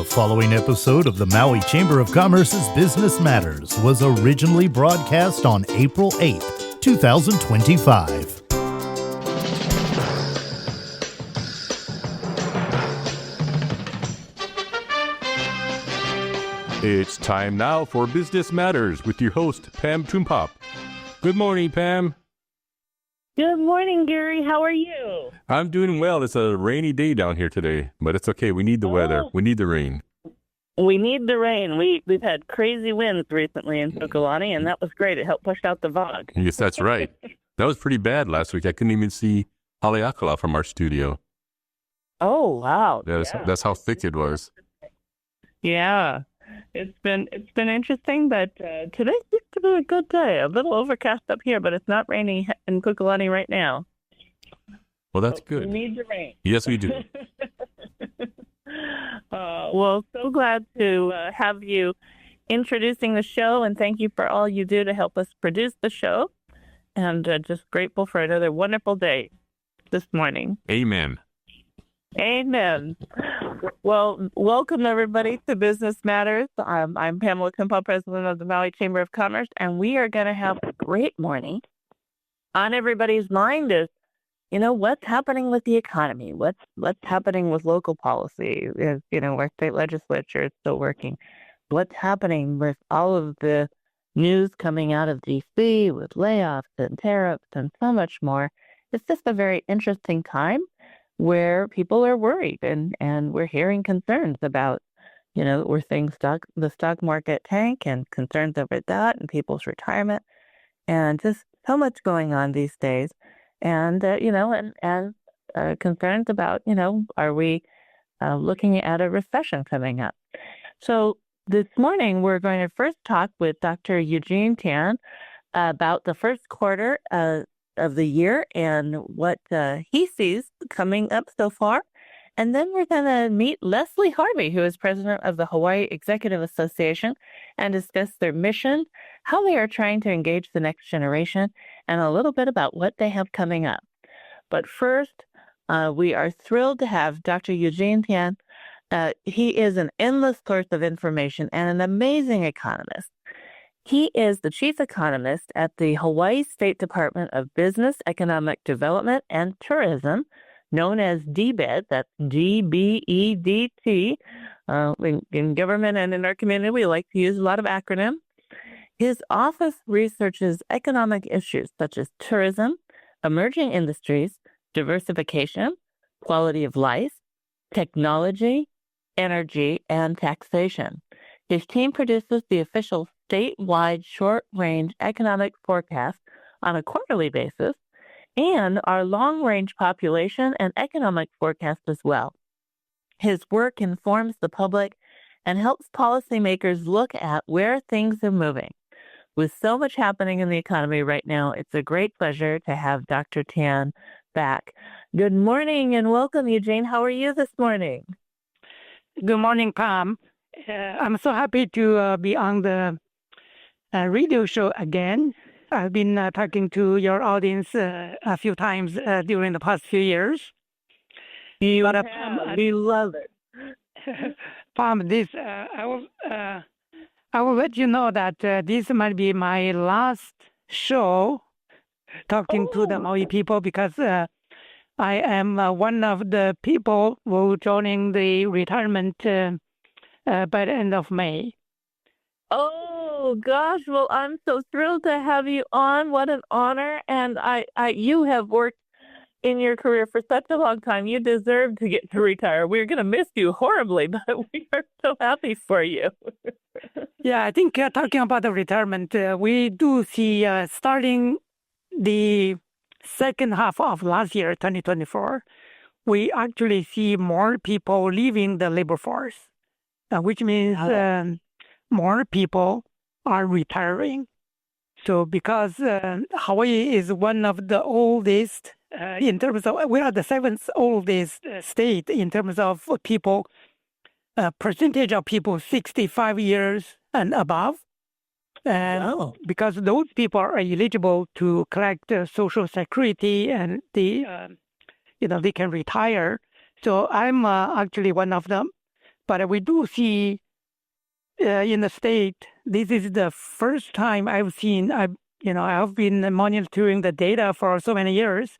The following episode of the Maui Chamber of Commerce's Business Matters was originally broadcast on April 8th, 2025. It's time now for Business Matters with your host, Pam Tumpop. Good morning, Pam. Good morning, Gary. How are you? I'm doing well. It's a rainy day down here today, but it's okay. We need the weather. We need the rain. We need the rain. We've had crazy winds recently in Tokolani, and that was great. It helped push out the fog. Yes, that's right. That was pretty bad last week. I couldn't even see Haleakala from our studio. Oh, wow. That's how thick it was. Yeah. It's been interesting, but today seems to be a good day. A little overcast up here, but it's not raining in Kukulani right now. Well, that's good. We need the rain. Yes, we do. Well, so glad to have you introducing the show, and thank you for all you do to help us produce the show. And just grateful for another wonderful day this morning. Amen. Amen. Well, welcome everybody to Business Matters. I'm Pamela Tumpop, president of the Maui Chamber of Commerce, and we are going to have a great morning. On everybody's mind is, what's happening with the economy? What's happening with local policy? Our state legislature is still working. What's happening with all of the news coming out of D.C. with layoffs and tariffs and so much more? It's just a very interesting time where people are worried and we're hearing concerns about, we're seeing the stock market tank and concerns over that and people's retirement and just so much going on these days. And, concerns about, are we looking at a recession coming up? So this morning, we're going to first talk with Dr. Eugene Tian about the first quarter of the year and what he sees coming up so far. And then we're going to meet Lesley Harvey, who is president of the Hawaii Executive Association, and discuss their mission, how they are trying to engage the next generation, and a little bit about what they have coming up. But first, we are thrilled to have Dr. Eugene Tian. He is an endless source of information and an amazing economist. He is the chief economist at the Hawaii State Department of Business, Economic Development, and Tourism, known as DBED, that's DBEDT. In government and in our community, we like to use a lot of acronyms. His office researches economic issues such as tourism, emerging industries, diversification, quality of life, technology, energy, and taxation. His team produces the official statewide short-range economic forecast on a quarterly basis and our long-range population and economic forecast as well. His work informs the public and helps policymakers look at where things are moving. With so much happening in the economy right now, it's a great pleasure to have Dr. Tian back. Good morning and welcome, Eugene. How are you this morning? Good morning, Pam. I'm so happy to be on the radio show again. I've been talking to your audience a few times during the past few years. We love it. Pam, I will let you know that this might be my last show talking to the Maui people because I am one of the people who joining the retirement by the end of May. Oh gosh, well, I'm so thrilled to have you on. What an honor. And you have worked in your career for such a long time. You deserve to get to retire. We're going to miss you horribly, but we are so happy for you. Yeah, I think talking about the retirement, we do see starting the second half of last year, 2024, we actually see more people leaving the labor force, which means more people are retiring. So because Hawaii is one of the oldest, in terms of, we are the seventh oldest state in terms of people, percentage of people 65 years and above. And because those people are eligible to collect Social Security and they can retire. So I'm actually one of them. But we do see in the state, this is the first time I've seen, I've been monitoring the data for so many years,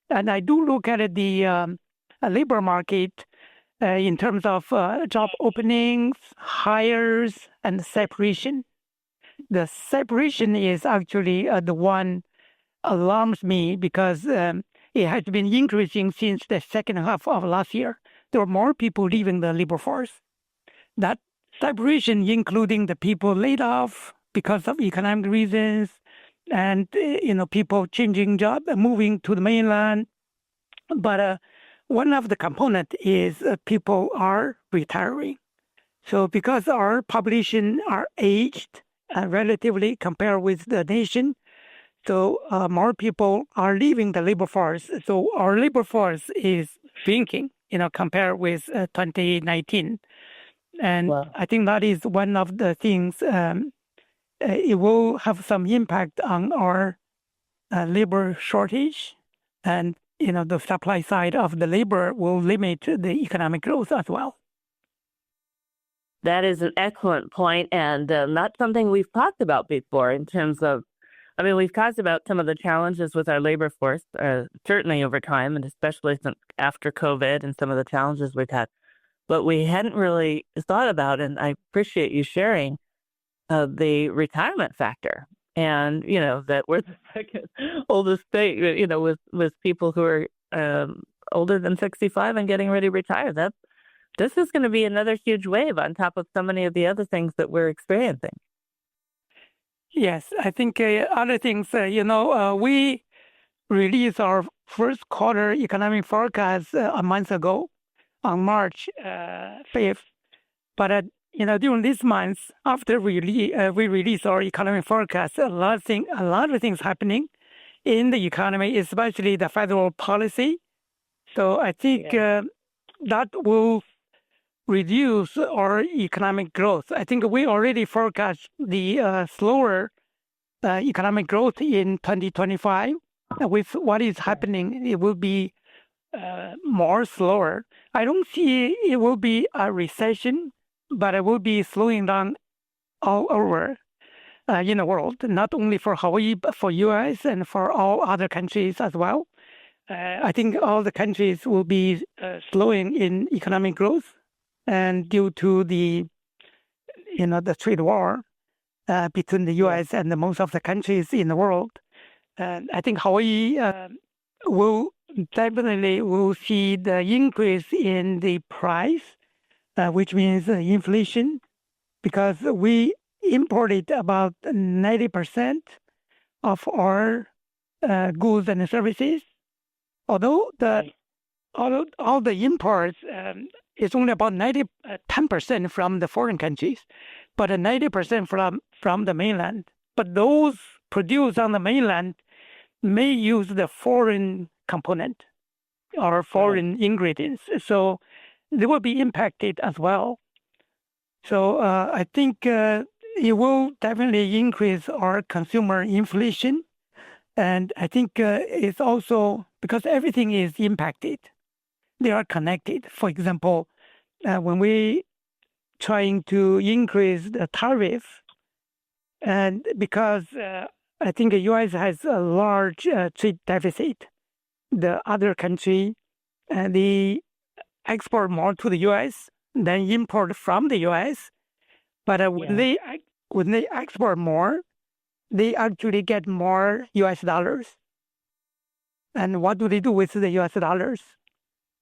and I do look at the labor market in terms of job openings, hires, and separation. The separation is actually the one alarms me because it has been increasing since the second half of last year. There are more people leaving the labor force. That separation, including the people laid off because of economic reasons, and people changing job, moving to the mainland. But one of the component is people are retiring. So because our population are aged relatively compared with the nation, so more people are leaving the labor force. So our labor force is shrinking, compared with 2019. And Wow. I think that is one of the things. It will have some impact on our labor shortage, and the supply side of the labor will limit the economic growth as well. That is an excellent point, and not something we've talked about before in terms of, we've talked about some of the challenges with our labor force, certainly over time, and especially since after COVID and some of the challenges we've had. But we hadn't really thought about, and I appreciate you sharing, the retirement factor. And, that we're the second oldest state, with people who are older than 65 and getting ready to retire. This is going to be another huge wave on top of so many of the other things that we're experiencing. Yes, I think other things, we released our first quarter economic forecast a month ago on March 5th. But, during this month, after we release our economic forecast, a lot of things happening in the economy, especially the federal policy. So I think that will reduce our economic growth. I think we already forecast the slower economic growth in 2025. With what is happening, it will be more slower. I don't see it will be a recession, but it will be slowing down all over in the world, not only for Hawaii, but for U.S. and for all other countries as well. I think all the countries will be slowing in economic growth, and due to the trade war between the U.S. and most of the countries in the world. I think Hawaii will see the increase in the price, which means inflation, because we imported about 90% of our goods and services. Although all the imports is only about 10% from the foreign countries, but 90% from the mainland. But those produced on the mainland may use the foreign component or foreign ingredients, so they will be impacted as well. So I think it will definitely increase our consumer inflation, and I think it's also because everything is impacted. They are connected. For example, when we trying to increase the tariff, and because I think the U.S. has a large trade deficit, the other country, they export more to the U.S. than import from the U.S. But when they export more, they actually get more U.S. dollars. And what do they do with the U.S. dollars?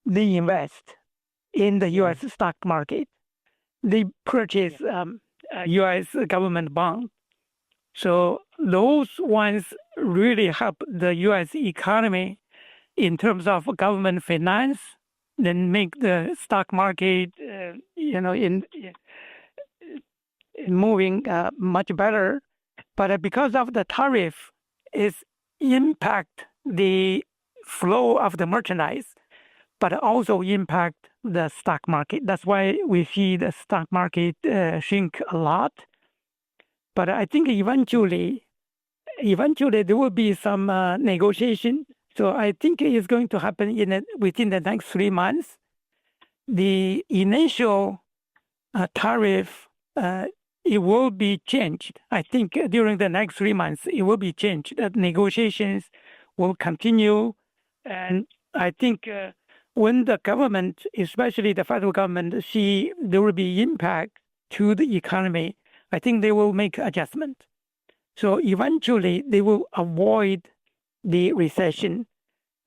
They invest in the U.S. stock market. They purchase U.S. government bond. So those ones really help the U.S. economy in terms of government finance, then make the stock market, in moving much better. But because of the tariff, it impact the flow of the merchandise, but also impact the stock market. That's why we see the stock market shrink a lot. But I think eventually there will be some negotiation. So I think it is going to happen within the next 3 months. The initial tariff, it will be changed. I think during the next 3 months, it will be changed. The negotiations will continue. And I think when the government, especially the federal government, see there will be impact to the economy, I think they will make adjustment. So eventually they will avoid the recession,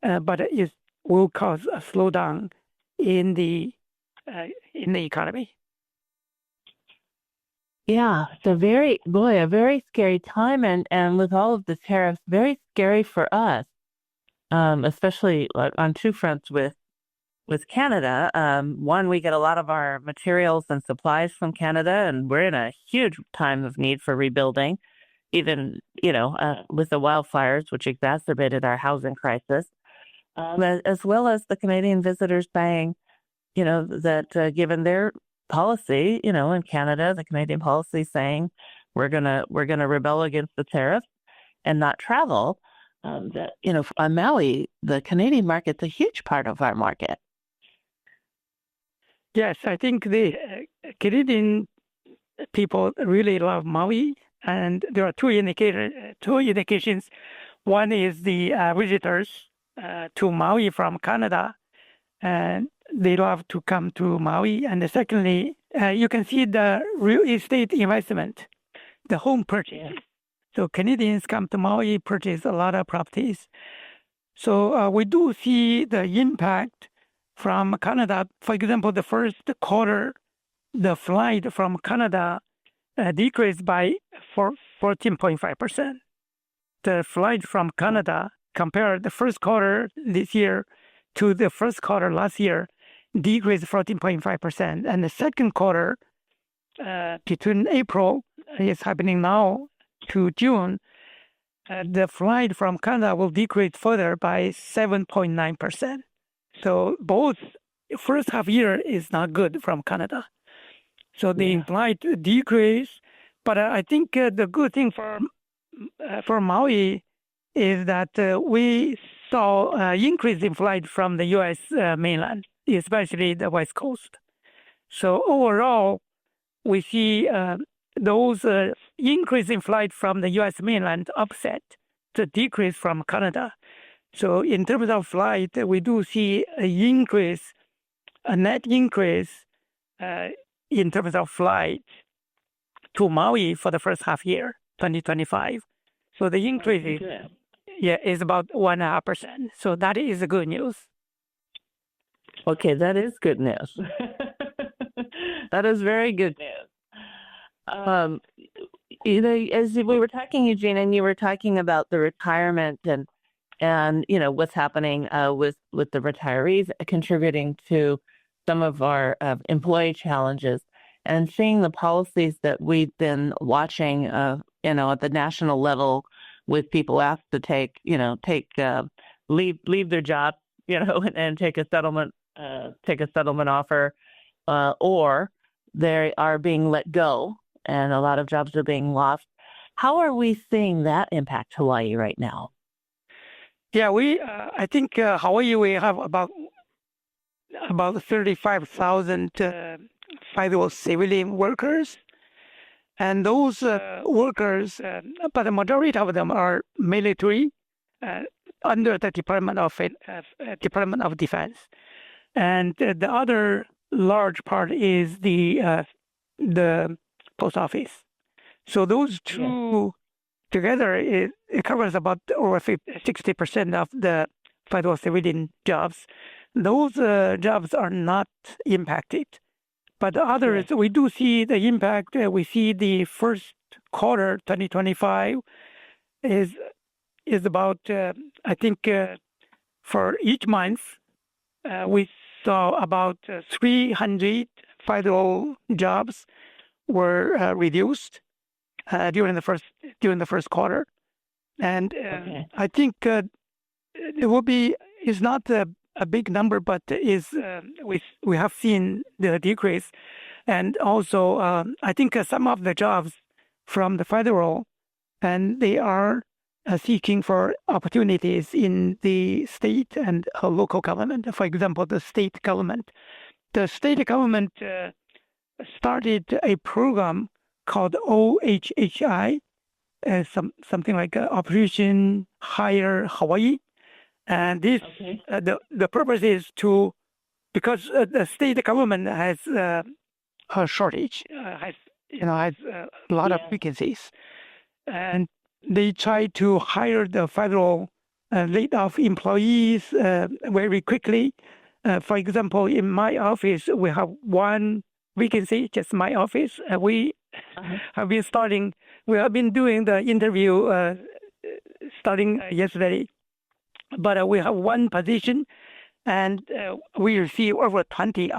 but it will cause a slowdown in the economy. Yeah, it's a very scary time, and with all of the tariffs, very scary for us, especially on two fronts with Canada. One, we get a lot of our materials and supplies from Canada, and we're in a huge time of need for rebuilding, even with the wildfires, which exacerbated our housing crisis, as well as the Canadian visitors saying, that given their policy, in Canada, the Canadian policy saying we're gonna rebel against the tariffs and not travel. That on Maui, the Canadian market's a huge part of our market. Yes, I think the Canadian people really love Maui, and there are two indications. One is the visitors to Maui from Canada, and they love to come to Maui. And secondly, you can see the real estate investment, the home purchase. Yeah. So Canadians come to Maui, purchase a lot of properties. So we do see the impact from Canada. For example, the first quarter, the flight from Canada decreased by 14.5%. The flight from Canada, compared the first quarter this year to the first quarter last year, decreased 14.5%. And the second quarter, between April, is happening now, to June, the flight from Canada will decrease further by 7.9%. So both first half year is not good from Canada. So the implied decrease, but I think the good thing for Maui is that we saw increase in flight from the U.S. Mainland, especially the West Coast. So overall, we see those increase in flight from the U.S. mainland offset the decrease from Canada. So in terms of flight, we do see a net increase in terms of flight to Maui for the first half year, 2025. So the increase is about 1.5%. So that is good news. Okay, that is good news. That is very good news. As we were talking, Eugene, and you were talking about the retirement and what's happening with the retirees contributing to some of our employee challenges, and seeing the policies that we've been watching, at the national level, with people asked to leave their job, and take a settlement offer, or they are being let go, and a lot of jobs are being lost. How are we seeing that impact Hawaii right now? Yeah, I think Hawaii, we have about 35,000 federal civilian workers, and those workers, but the majority of them are military under the Department of Defense, and the other large part is the post office. So those two together, it covers about over 60% of the federal civilian jobs. Those jobs are not impacted, but the others, we do see the impact. We see the first quarter 2025 is about, I think, for each month, we saw about 300 federal jobs were reduced during the first quarter, and I think it will be, it's not a big number, but we have seen the decrease, and also I think some of the jobs from the federal, and they are seeking for opportunities in the state and local government. For example, the state government started a program called OHHI, something like Operation Hire Hawaii. And this the purpose is to, because the state government has a shortage, has a lot of vacancies, and they try to hire the federal laid off employees very quickly. For example, in my office, we have one vacancy, just my office. We have been doing the interview starting yesterday, but we have one position, and we receive over 20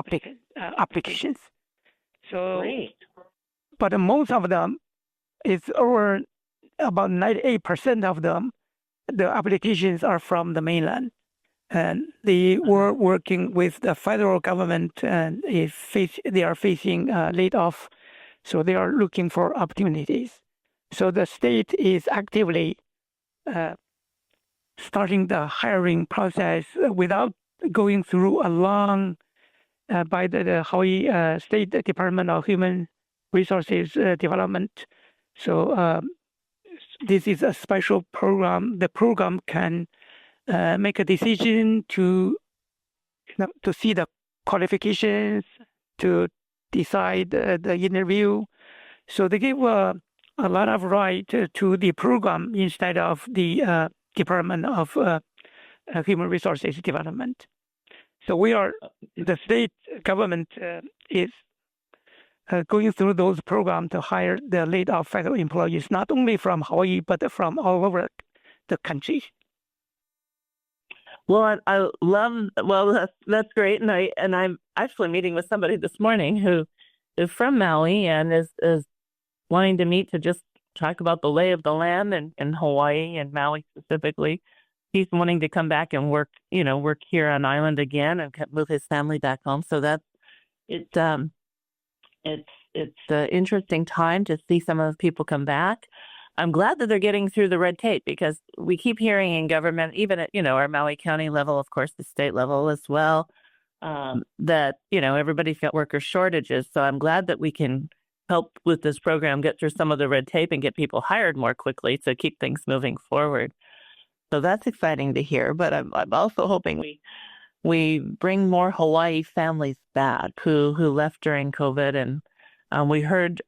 applications. So, Great. but most of them, it's over about 98% of them, the applications are from the mainland. And they were working with the federal government, and they are facing laid off, so they are looking for opportunities. So the state is actively starting the hiring process without going through a long by the Hawaii State Department of Human Resources Development. So this is a special program. The program can make a decision to see the qualifications, to decide the interview. So they give a lot of right to the program instead of the Department of Human Resources Development. So the state government is going through those programs to hire the laid off federal employees, not only from Hawaii, but from all over the country. Well, I love. Well, that's great, and I'm actually meeting with somebody this morning who is from Maui and is wanting to meet to just talk about the lay of the land in Hawaii and Maui specifically. He's wanting to come back and work here on island again and move his family back home. So it's an interesting time to see some of those people come back. I'm glad that they're getting through the red tape, because we keep hearing in government, even at, our Maui County level, of course, the state level as well, that, everybody's got worker shortages. So I'm glad that we can help with this program, get through some of the red tape and get people hired more quickly to keep things moving forward. So that's exciting to hear. But I'm also hoping we bring more Hawaii families back who left during COVID. And we heard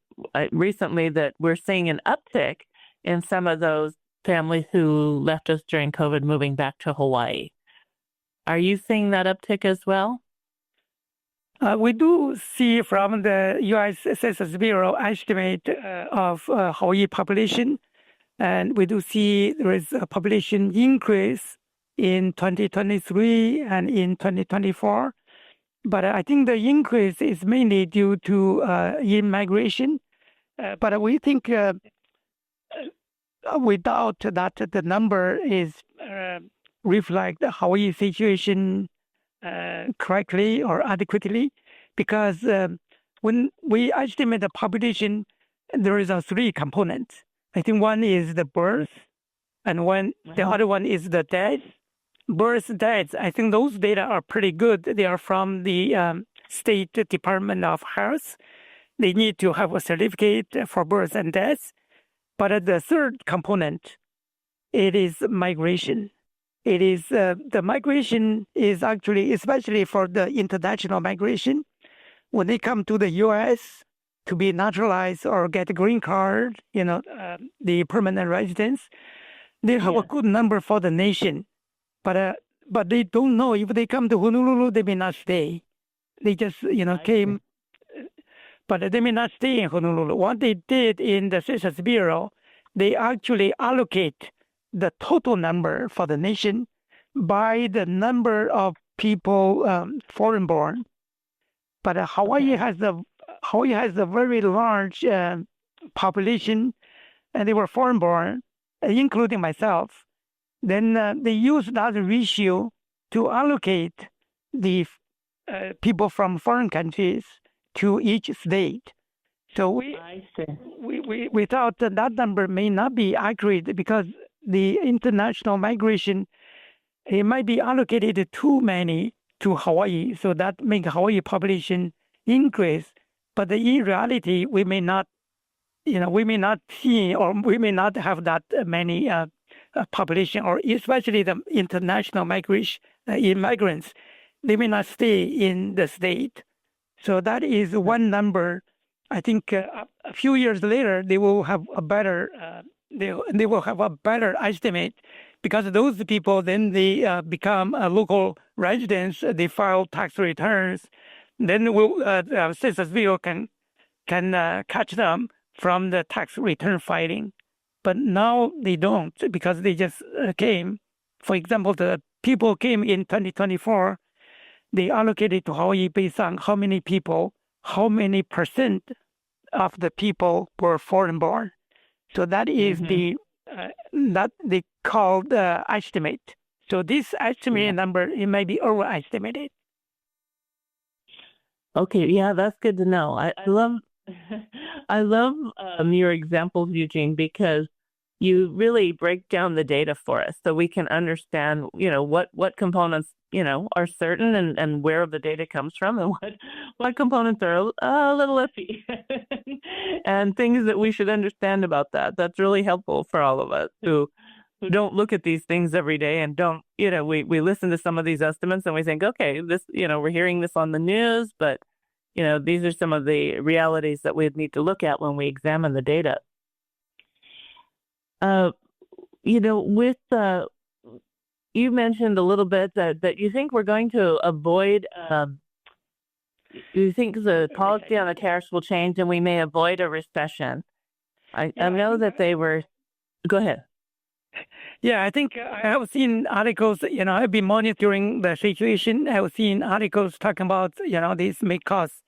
recently that we're seeing an uptick in some of those families who left us during COVID moving back to Hawaii. Are you seeing that uptick as well? We do see from the U.S. Census Bureau estimate of Hawaii population, and we do see there is a population increase in 2023 and in 2024. But I think the increase is mainly due to in-migration. But we think without that the number is reflect the Hawaii situation correctly or adequately, because when we estimate the population, there is 3 components. I think one is the birth, and the other one is the death. Births, deaths, I think those data are pretty good. They are from the State Department of Health. They need to have a certificate for births and deaths. But the third component, it is migration. It is the migration is actually, especially for the international migration, when they come to the U.S. to be naturalized or get a green card, the permanent residence, they have a good number for the nation. But they don't know if they come to Honolulu, they may not stay. They just, came, but they may not stay in Honolulu. What they did in the Census Bureau, they actually allocate the total number for the nation by the number of people foreign-born. But Hawaii has a very large population, and they were foreign-born, including myself. Then they use that ratio to allocate the people from foreign countries to each state. So we thought that number may not be accurate, because the international migration, it might be allocated too many to Hawaii, so that makes Hawaii population increase. But in reality, we may not see, or we may not have that many population, or especially the international immigrants. They may not stay in the state. So that is one number. I think a few years later, they will have a better they will have a better estimate, because those people then they become local residents. They file tax returns. Then Census Bureau can catch them from the tax return filing. But now they don't, because they just came. For example, the people came in 2024. They allocated to Hawaii based on how many people, how many percent of the people were foreign born. So that is that they call the estimate. So this estimate number, it may be overestimated. Okay, yeah, that's good to know. I love I love your examples, Eugene, because you really break down the data for us so we can understand, what components, are certain and where the data comes from, and what components are a little iffy and things that we should understand about that. That's really helpful for all of us who don't look at these things every day and don't, we listen to some of these estimates and we think, okay, this, we're hearing this on the news, but these are some of the realities that we'd need to look at when we examine the data. With you mentioned a little bit that you think we're going to avoid. You think the policy on the tariffs will change and we may avoid a recession. I know that they were. Go ahead. Yeah, I think I have seen articles. I've been monitoring the situation. I have seen articles talking about this may cause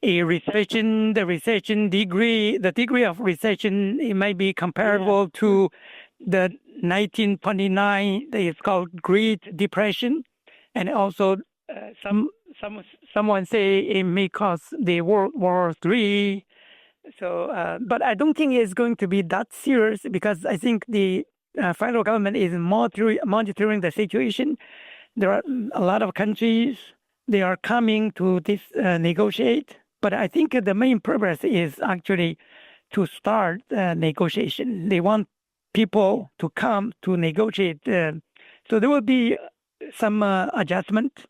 a recession. The degree of recession, it might be comparable to the 1929. It's called Great Depression, and also someone say it may cause the World War III. So, but I don't think it's going to be that serious, because I think the federal government is monitoring the situation. There are a lot of countries, they are coming to this negotiate. But I think the main purpose is actually to start negotiation. They want people to come to negotiate. So there will be some adjustment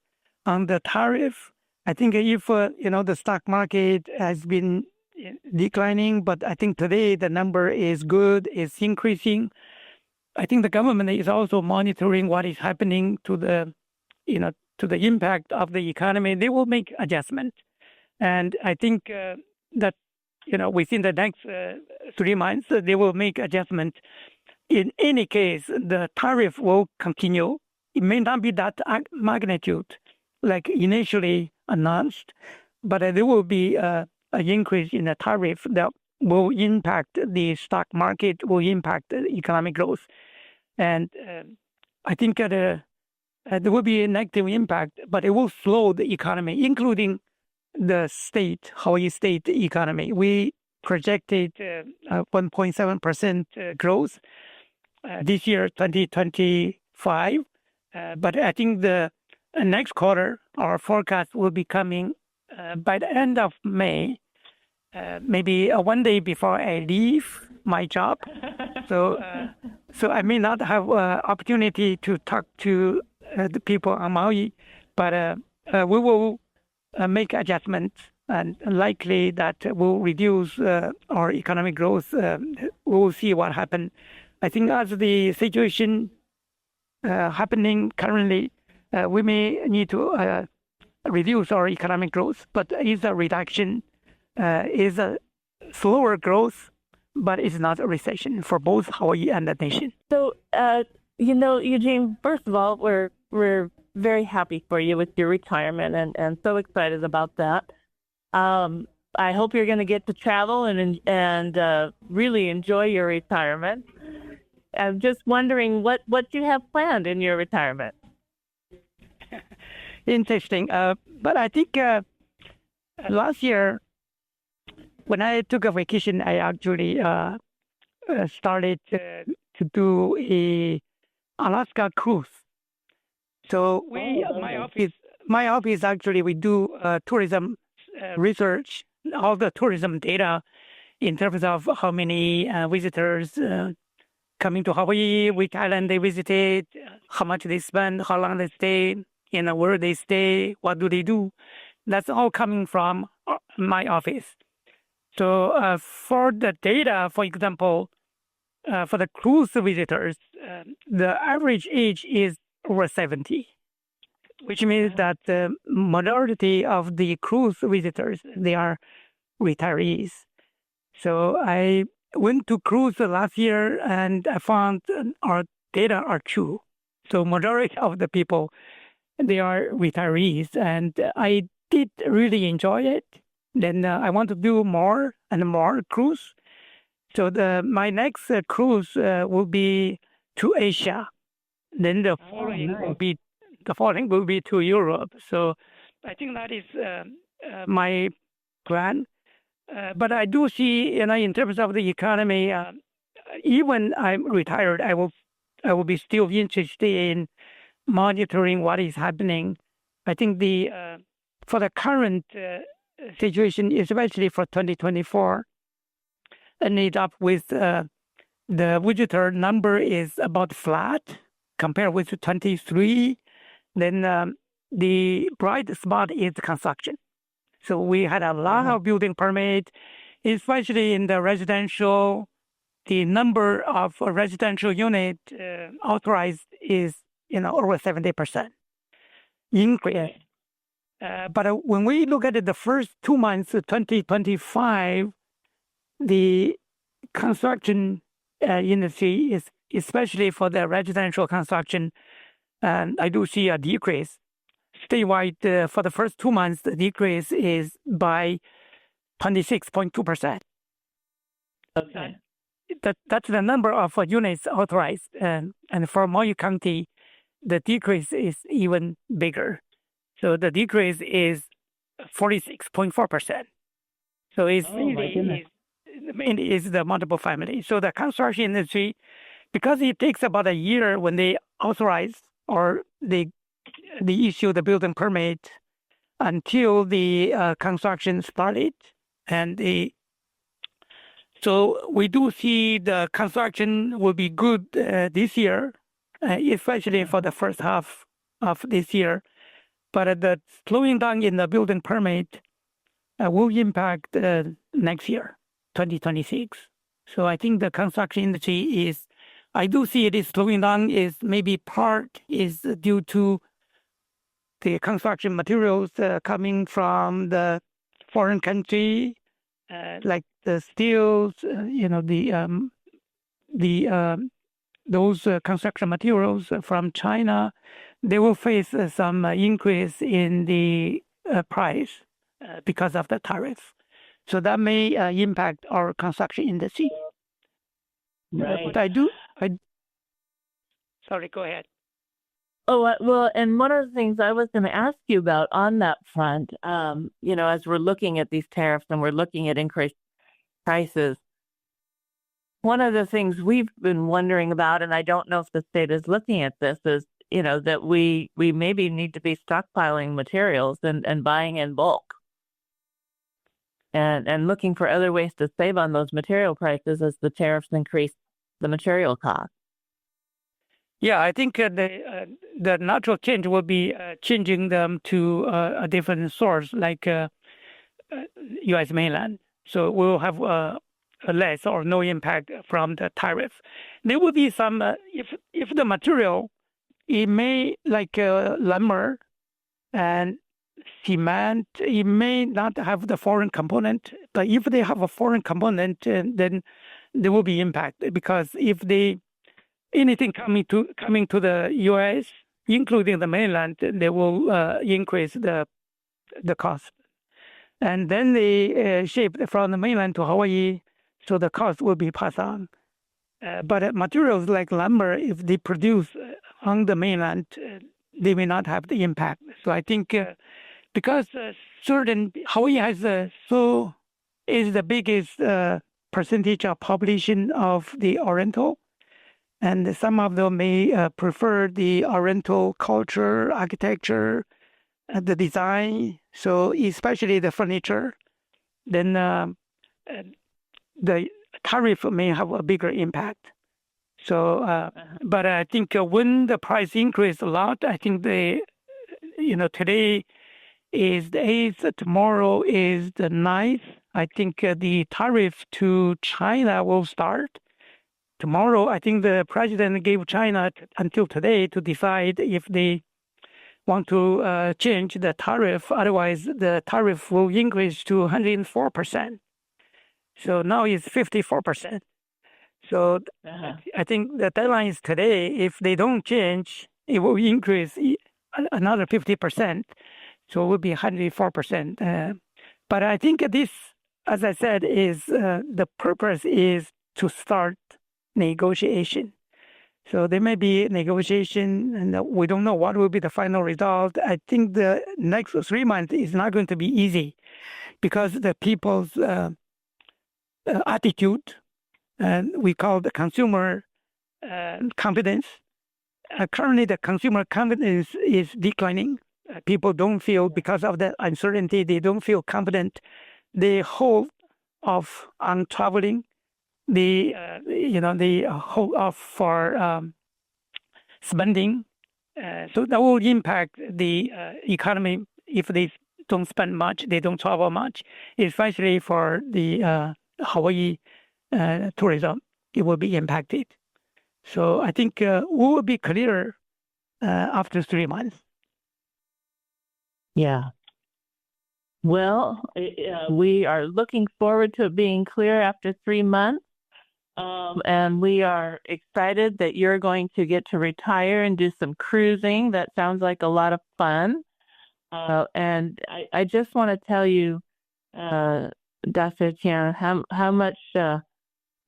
on the tariff. I think if, the stock market has been declining, but I think today the number is good, is increasing. I think the government is also monitoring what is happening to the impact of the economy. They will make adjustment. And I think that, within the next 3 months, they will make adjustment. In any case, the tariff will continue. It may not be that magnitude like initially announced, but there will be an increase in the tariff that will impact the stock market, will impact economic growth. And I think there will be a negative impact, but it will slow the economy, including the Hawaii state economy. We projected 1.7% growth this year, 2025. But I think the next quarter, our forecast will be coming by the end of May, maybe one day before I leave my job. So I may not have opportunity to talk to the people on Maui, but we will make adjustments, and likely that will reduce our economic growth. We will see what happens. I think as the situation happening currently, we may need to reduce our economic growth, but is a reduction, is a slower growth, but it's not a recession for both Hawaii and the nation. So, Eugene, first of all, we're very happy for you with your retirement and so excited about that. I hope you're going to get to travel and really enjoy your retirement. I'm just wondering what you have planned in your retirement. Interesting. But I think last year, when I took a vacation, I actually started to do a Alaska cruise. So my office actually, we do tourism research all the tourism data in terms of how many visitors coming to Hawaii, which island they visited, how much they spend, how long they stay, where they stay, what do they do. That's all coming from my office. So for the data, for example, for the cruise visitors, the average age is over 70, which means that the majority of the cruise visitors, they are retirees. So I went to cruise last year and I found our data are true. So majority of the people, they are retirees, and I did really enjoy it. Then I want to do more and more cruise. So my next cruise will be to Asia. Then the following will be to Europe. So I think that is my plan. But I do see, in terms of the economy, even I'm retired, I will be still interested in monitoring what is happening. I think for the current situation, especially for 2024, ended up with the visitor number is about flat compared with 23. Then the bright spot is construction. So we had a lot of building permit, especially in the residential. The number of residential unit authorized is over 70% increase. But when we look at it, the first 2 months of 2025, the construction industry is, especially for the residential construction, and I do see a decrease. Statewide, for the first 2 months, the decrease is by 26.2%. Okay. That's the number of units authorized. And for Maui County, the decrease is even bigger. So the decrease is 46.4%. So it's is the multiple family. So the construction industry, because it takes about a year when they authorize or they issue the building permit until the construction started, and so we do see the construction will be good this year, especially for the first half of this year. But the slowing down in the building permit will impact next year, 2026. So I think the construction industry I do see it is slowing down. Is maybe part is due to the construction materials coming from the foreign country, like the steels, those construction materials from China. They will face some increase in the price because of the tariff. So that may impact our construction industry. Right. But sorry, go ahead. Oh, well, and one of the things I was going to ask you about on that front, as we're looking at these tariffs and we're looking at increased prices, one of the things we've been wondering about, and I don't know if the state is looking at this, is, that we maybe need to be stockpiling materials and buying in bulk and looking for other ways to save on those material prices as the tariffs increase the material cost. Yeah, I think the natural change will be changing them to a different source, like U.S. mainland. So we'll have less or no impact from the tariff. There will be some, if the material, it may, like lumber and cement, it may not have the foreign component. But if they have a foreign component, then there will be impact, because if anything coming to the U.S., including the mainland, they will increase the cost. And then they ship from the mainland to Hawaii, so the cost will be passed on. But materials like lumber, if they produce on the mainland, they may not have the impact. So I think because Hawaii has is the biggest percentage of population of the Oriental, and some of them may prefer the Oriental culture, architecture, the design. So especially the furniture, then the tariff may have a bigger impact. So, but I think when the price increased a lot, I think today is the 8th, tomorrow is the 9th. I think the tariff to China will start. Tomorrow, I think the president gave China until today to decide if they want to change the tariff. Otherwise, the tariff will increase to 104%. So now it's 54%. So I think the deadline is today. If they don't change, it will increase another 50%. So it will be 104%. But I think this, as I said, is the purpose is to start negotiation. So there may be negotiation, and we don't know what will be the final result. I think the next 3 months is not going to be easy because the people's attitude, and we call the consumer confidence. Currently, the consumer confidence is declining. People don't feel, because of the uncertainty, they don't feel confident. They hold off on traveling. They hold off for spending. So that will impact the economy if they don't spend much, they don't travel much, especially for the Hawaii tourism, it will be impacted. So I think we will be clearer after 3 months. Yeah. Well, we are looking forward to it being clear after 3 months. And we are excited that you're going to get to retire and do some cruising. That sounds like a lot of fun. And I just want to tell you, Dr. Tian, how much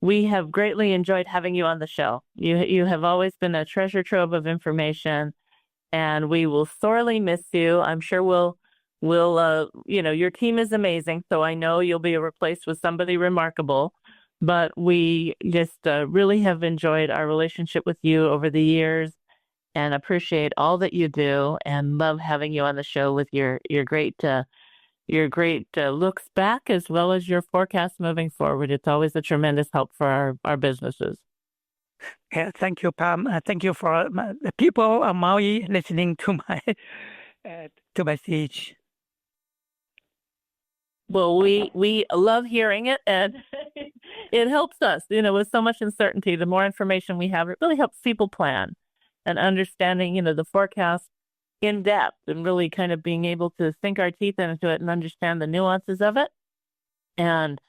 we have greatly enjoyed having you on the show. You have always been a treasure trove of information, and we will sorely miss you. I'm sure we'll your team is amazing, so I know you'll be replaced with somebody remarkable. But we just really have enjoyed our relationship with you over the years, and appreciate all that you do, and love having you on the show with your great looks back as well as your forecast moving forward. It's always a tremendous help for our businesses. Yeah, thank you, Pam. Thank you for the people of Maui listening to my speech. Well, we love hearing it, and it helps us, with so much uncertainty. The more information we have, it really helps people plan and understanding, the forecast in depth, and really kind of being able to sink our teeth into it and understand the nuances of it. And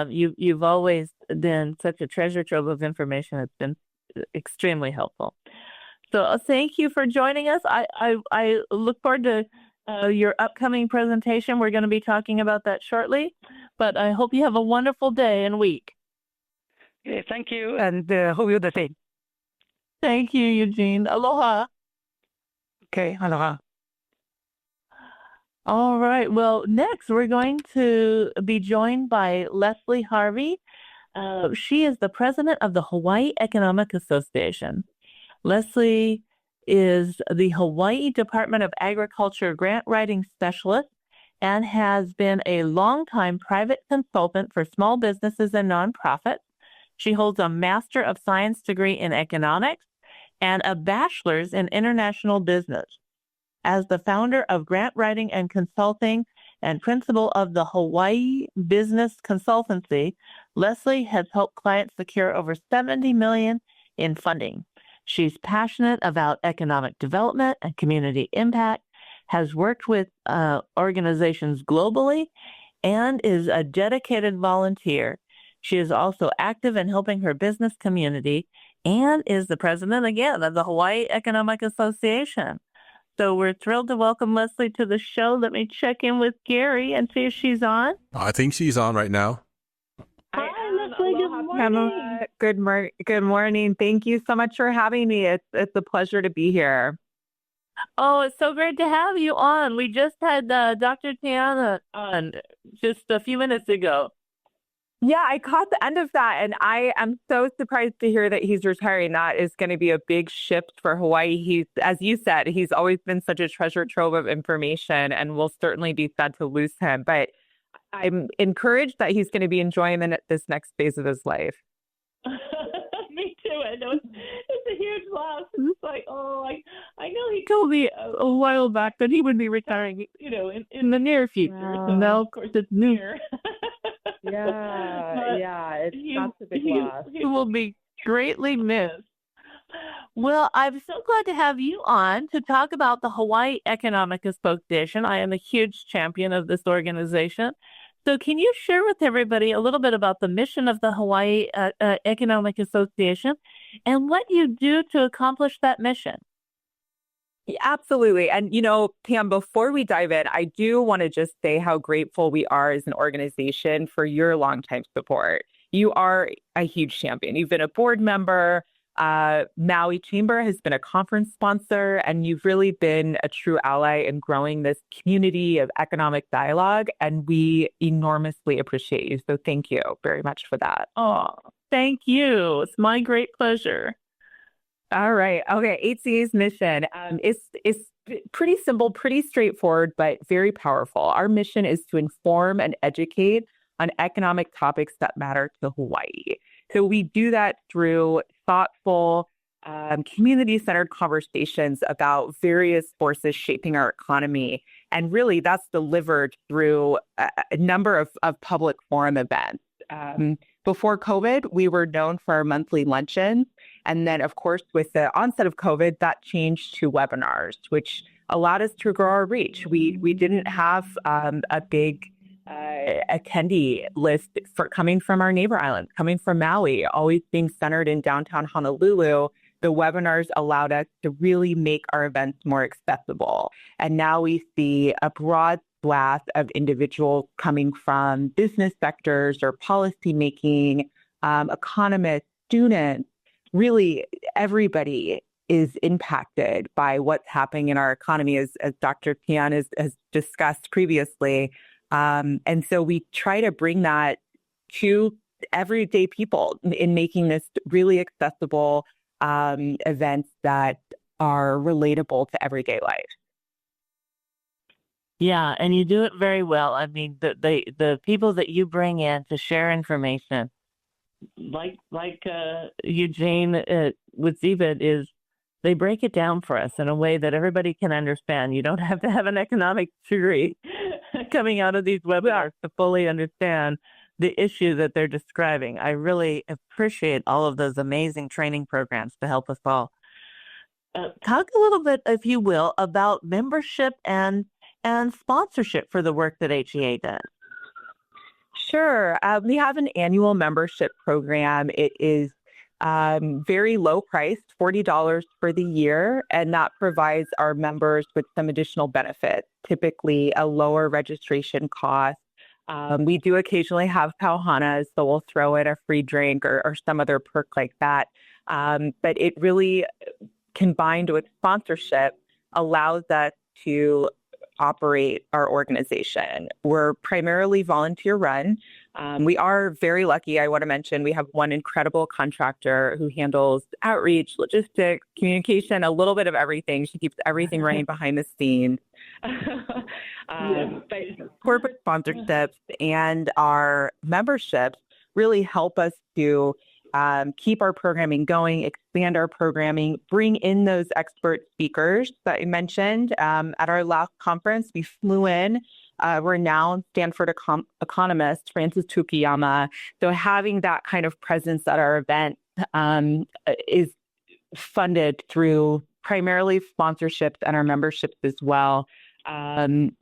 you've always been such a treasure trove of information. It's been extremely helpful. So thank you for joining us. I look forward to your upcoming presentation. We're going to be talking about that shortly, but I hope you have a wonderful day and week. Okay, thank you, and hope you're the same. Thank you, Eugene. Aloha. Okay, aloha. All right. Well, next we're going to be joined by Lesley Harvey. She is the president of the Hawaii Economic Association. Lesley is the Hawaii Department of Agriculture grant writing specialist and has been a longtime private consultant for small businesses and nonprofits. She holds a Master of Science degree in economics and a bachelor's in international business. As the founder of Grant Writing and Consulting and principal of the Hawaii Business Consultancy, Lesley has helped clients secure over $70 million in funding. She's passionate about economic development and community impact, has worked with organizations globally, and is a dedicated volunteer. She is also active in helping her business community and is the president, again, of the Hawaii Economic Association. So we're thrilled to welcome Lesley to the show. Let me check in with Gary and see if she's on. I think she's on right now. Hi, Lesley. Good morning. Good morning. Thank you so much for having me. It's a pleasure to be here. Oh, it's so great to have you on. We just had Dr. Tian on just a few minutes ago. Yeah, I caught the end of that, and I am so surprised to hear that he's retiring. That is going to be a big shift for Hawaii. He's, as you said, he's always been such a treasure trove of information, and we'll certainly be sad to lose him. But I'm encouraged that he's going to be enjoying this next phase of his life. Me too. I know it's a huge loss. It's like, I know he told me a while back that he would be retiring, in the near future. Wow. So now, of course, it's near. That's a big loss. He will be greatly missed. Well, I'm so glad to have you on to talk about the Hawaii Economic Association. I am a huge champion of this organization. So can you share with everybody a little bit about the mission of the Hawaii Economic Association and what you do to accomplish that mission? Yeah, absolutely. And, Pam, before we dive in, I do want to just say how grateful we are as an organization for your longtime support. You are a huge champion. You've been a board member. Maui Chamber has been a conference sponsor, and you've really been a true ally in growing this community of economic dialogue, and we enormously appreciate you. So thank you very much for that. Oh, thank you. It's my great pleasure. All right. Okay. HCA's mission is pretty simple, pretty straightforward, but very powerful. Our mission is to inform and educate on economic topics that matter to Hawaii. So we do that through thoughtful, community-centered conversations about various forces shaping our economy. And really, that's delivered through a number of public forum events. Before COVID, we were known for our monthly luncheons. And then, of course, with the onset of COVID, that changed to webinars, which allowed us to grow our reach. We didn't have a big attendee list coming from our neighbor islands, coming from Maui, always being centered in downtown Honolulu. The webinars allowed us to really make our events more accessible. And now we see a broad swath of individuals coming from business sectors or policymaking, economists, students. Really, everybody is impacted by what's happening in our economy, as Dr. Tian has discussed previously. And so we try to bring that to everyday people in making this really accessible events that are relatable to everyday life. Yeah, and you do it very well. I mean, the people that you bring in to share information, like Eugene with DBEDT, they break it down for us in a way that everybody can understand. You don't have to have an economic degree coming out of these webinars to fully understand the issue that they're describing. I really appreciate all of those amazing training programs to help us all. Talk a little bit, if you will, about membership and sponsorship for the work that HEA does. Sure. We have an annual membership program. It is very low priced, $40 for the year, and that provides our members with some additional benefits, typically a lower registration cost. We do occasionally have pauhanas, so we'll throw in a free drink or some other perk like that. But it really, combined with sponsorship, allows us to operate our organization. We're primarily volunteer run. We are very lucky. I want to mention we have one incredible contractor who handles outreach, logistics, communication, a little bit of everything. She keeps everything running behind the scenes. But corporate sponsorships and our memberships really help us to keep our programming going, expand our programming, bring in those expert speakers that I mentioned. At our last conference, we flew in renowned Stanford economist, Francis Fukuyama. So having that kind of presence at our event is funded through primarily sponsorships and our memberships as well.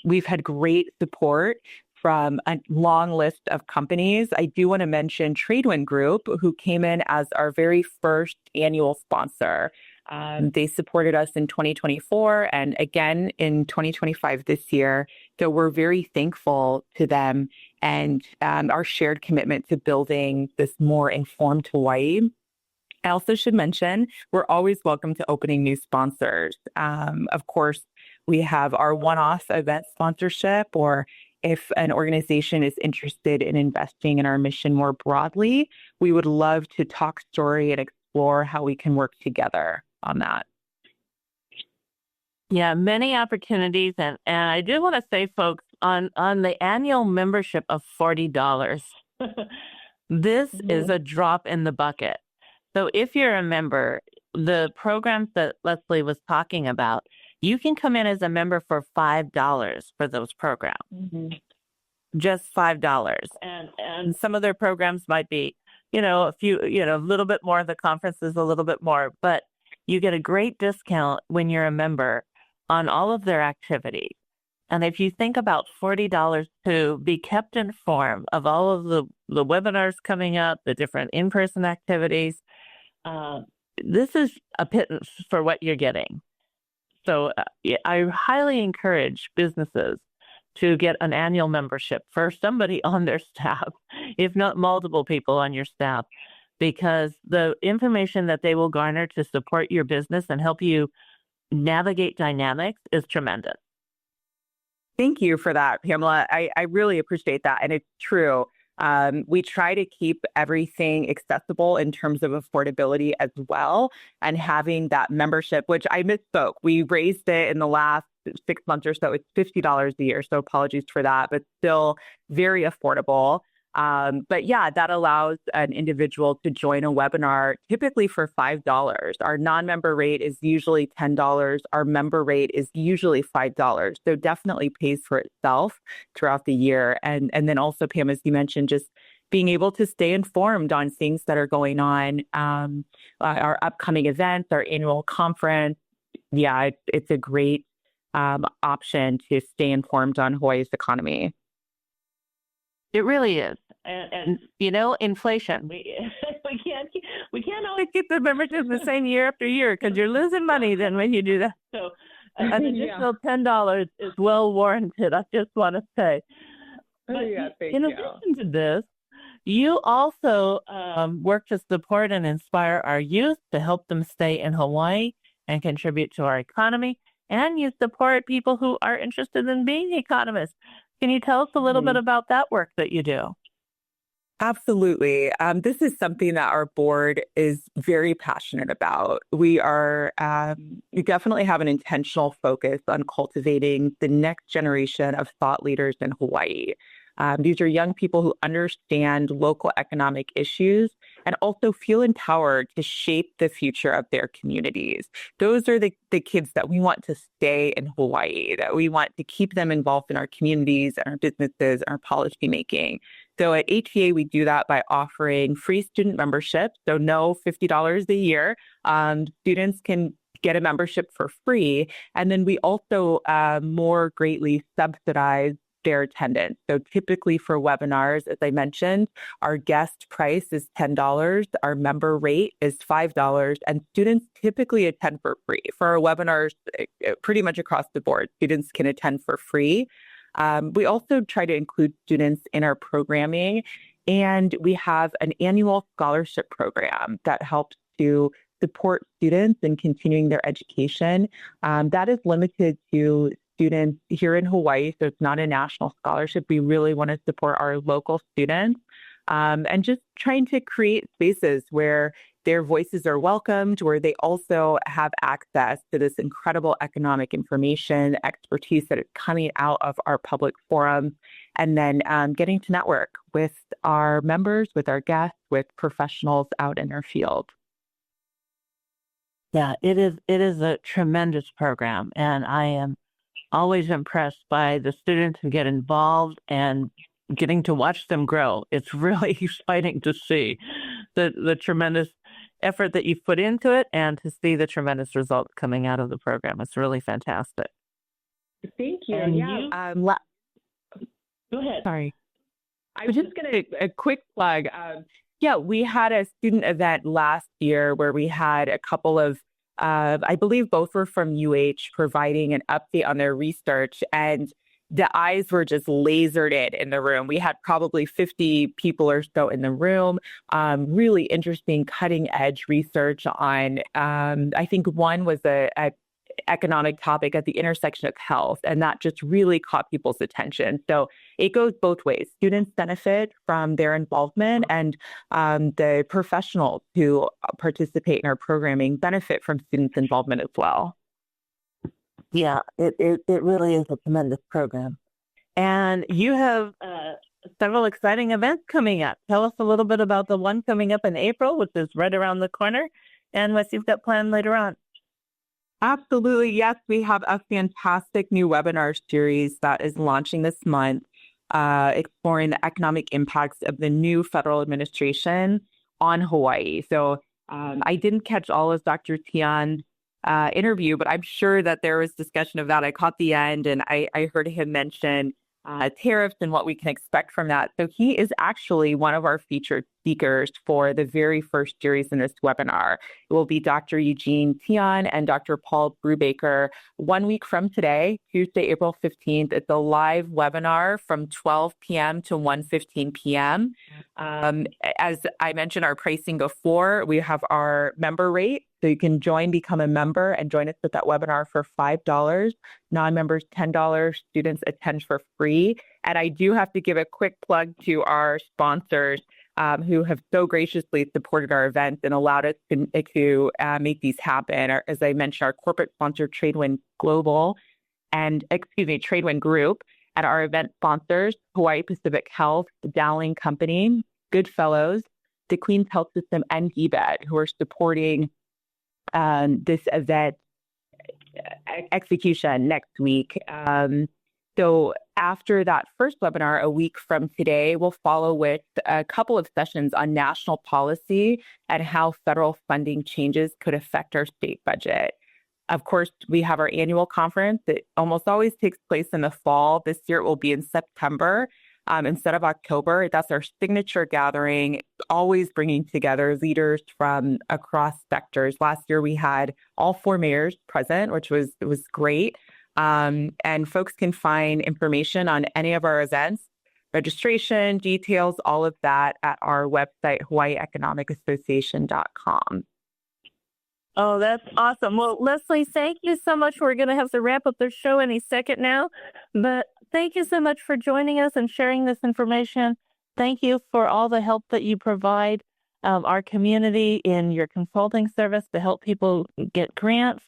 We've had great support from a long list of companies. I do want to mention Tradewind Group, who came in as our very first annual sponsor. They supported us in 2024 and again in 2025 this year. So we're very thankful to them and our shared commitment to building this more informed Hawaii. I also should mention, we're always welcome to opening new sponsors. Of course, we have our one-off event sponsorship, or if an organization is interested in investing in our mission more broadly, we would love to talk story and explore how we can work together on that. Yeah, many opportunities. And I do want to say, folks, on the annual membership of $40, this is a drop in the bucket. So if you're a member, the programs that Lesley was talking about, you can come in as a member for $5 for those programs. Just $5. And some of their programs might be, a few, a little bit more, the conference is a little bit more, but you get a great discount when you're a member on all of their activities. And if you think about $40 to be kept informed of all of the webinars coming up, the different in-person activities, this is a pittance for what you're getting. So I highly encourage businesses to get an annual membership for somebody on their staff, if not multiple people on your staff, because the information that they will garner to support your business and help you navigate dynamics is tremendous. Thank you for that, Pamela. I really appreciate that. And it's true. We try to keep everything accessible in terms of affordability as well. And having that membership, which I misspoke, we raised it in the last 6 months or so. It's $50 a year. So apologies for that, but still very affordable. But yeah, that allows an individual to join a webinar typically for $5. Our non-member rate is usually $10. Our member rate is usually $5. So definitely pays for itself throughout the year. And then also, Pam, as you mentioned, just being able to stay informed on things that are going on, our upcoming events, our annual conference. Yeah, it's a great option to stay informed on Hawaii's economy. It really is. And inflation, we can't always keep the membership the same year after year because you're losing money then when you do that. So an additional $10 is well warranted, I just want to say. But in addition to this, you also work to support and inspire our youth to help them stay in Hawaii and contribute to our economy. And you support people who are interested in being economists. Can you tell us a little bit about that work that you do? Absolutely. This is something that our board is very passionate about. We definitely have an intentional focus on cultivating the next generation of thought leaders in Hawaii. These are young people who understand local economic issues and also feel empowered to shape the future of their communities. Those are the kids that we want to stay in Hawaii, that we want to keep them involved in our communities and our businesses and our policy making. So at HEA, we do that by offering free student membership. So no $50 a year. Students can get a membership for free. And then we also more greatly subsidize their attendance. So typically for webinars, as I mentioned, our guest price is $10, our member rate is $5, and students typically attend for free. For our webinars, pretty much across the board, students can attend for free. We also try to include students in our programming, and we have an annual scholarship program that helps to support students in continuing their education. That is limited to students here in Hawaii, so it's not a national scholarship. We really want to support our local students and just trying to create spaces where their voices are welcomed, where they also have access to this incredible economic information, expertise that is coming out of our public forums, and then getting to network with our members, with our guests, with professionals out in our field. Yeah, it is a tremendous program, and I am always impressed by the students who get involved and getting to watch them grow. It's really exciting to see the tremendous effort that you've put into it and to see the tremendous results coming out of the program. It's really fantastic. Thank you. And yeah. Go ahead. Sorry. I was just going to, a quick plug. We had a student event last year where we had a couple of I believe both were from UH providing an update on their research, and the eyes were just lasered in the room. We had probably 50 people or so in the room. Really interesting, cutting edge research on, I think one was a economic topic at the intersection of health, and that just really caught people's attention. So it goes both ways. Students benefit from their involvement, and the professionals who participate in our programming benefit from students' involvement as well. Yeah, it really is a tremendous program. And you have several exciting events coming up. Tell us a little bit about the one coming up in April, which is right around the corner, and what you've got planned later on. Absolutely. Yes, we have a fantastic new webinar series that is launching this month, exploring the economic impacts of the new federal administration on Hawaii. So I didn't catch all of Dr. Tian's interview, but I'm sure that there was discussion of that. I caught the end, and I heard him mention tariffs and what we can expect from that. So he is actually one of our featured speakers for the very first series in this webinar. It will be Dr. Eugene Tian and Dr. Paul Brubaker 1 week from today, Tuesday, April 15th. It's a live webinar from 12 p.m. to 1:15 p.m. As I mentioned, our pricing before, we have our member rate. So you can become a member and join us at that webinar for $5. Non-members, $10. Students attend for free. And I do have to give a quick plug to our sponsors who have so graciously supported our event and allowed us to make these happen. As I mentioned, our corporate sponsor, Tradewind Tradewind Group, and our event sponsors, Hawaii Pacific Health, the Dowling Company, Goodfellows, the Queen's Health System, and DBEDT, who are supporting this event execution next week. So after that first webinar, a week from today, we'll follow with a couple of sessions on national policy and how federal funding changes could affect our state budget. Of course, we have our annual conference that almost always takes place in the fall. This year it will be in September instead of October. That's our signature gathering, always bringing together leaders from across sectors. Last year we had all 4 mayors present, which was great. And folks can find information on any of our events, registration, details, all of that at our website, hawaiieeconomicassociation.com. Oh, that's awesome. Well, Lesley, thank you so much. We're going to have to wrap up the show any second now, but thank you so much for joining us and sharing this information. Thank you for all the help that you provide our community in your consulting service to help people get grants.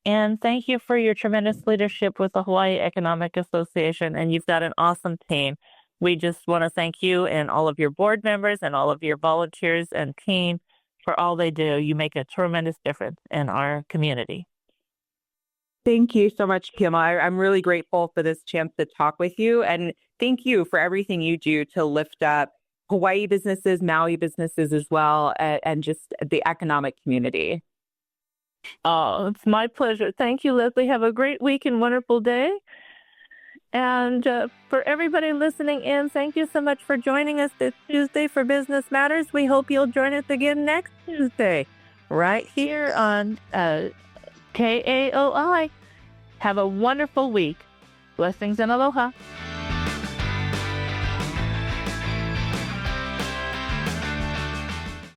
And thank you for your tremendous leadership with the Hawaii Economic Association. And you've got an awesome team. We just want to thank you and all of your board members and all of your volunteers and team for all they do. You make a tremendous difference in our community. Thank you so much, Kim. I'm really grateful for this chance to talk with you. And thank you for everything you do to lift up Hawaii businesses, Maui businesses as well, and just the economic community. Oh, it's my pleasure. Thank you, Lesley. Have a great week and wonderful day. And for everybody listening in, thank you so much for joining us this Tuesday for Business Matters. We hope you'll join us again next Tuesday, right here on KAOI. Have a wonderful week. Blessings and aloha.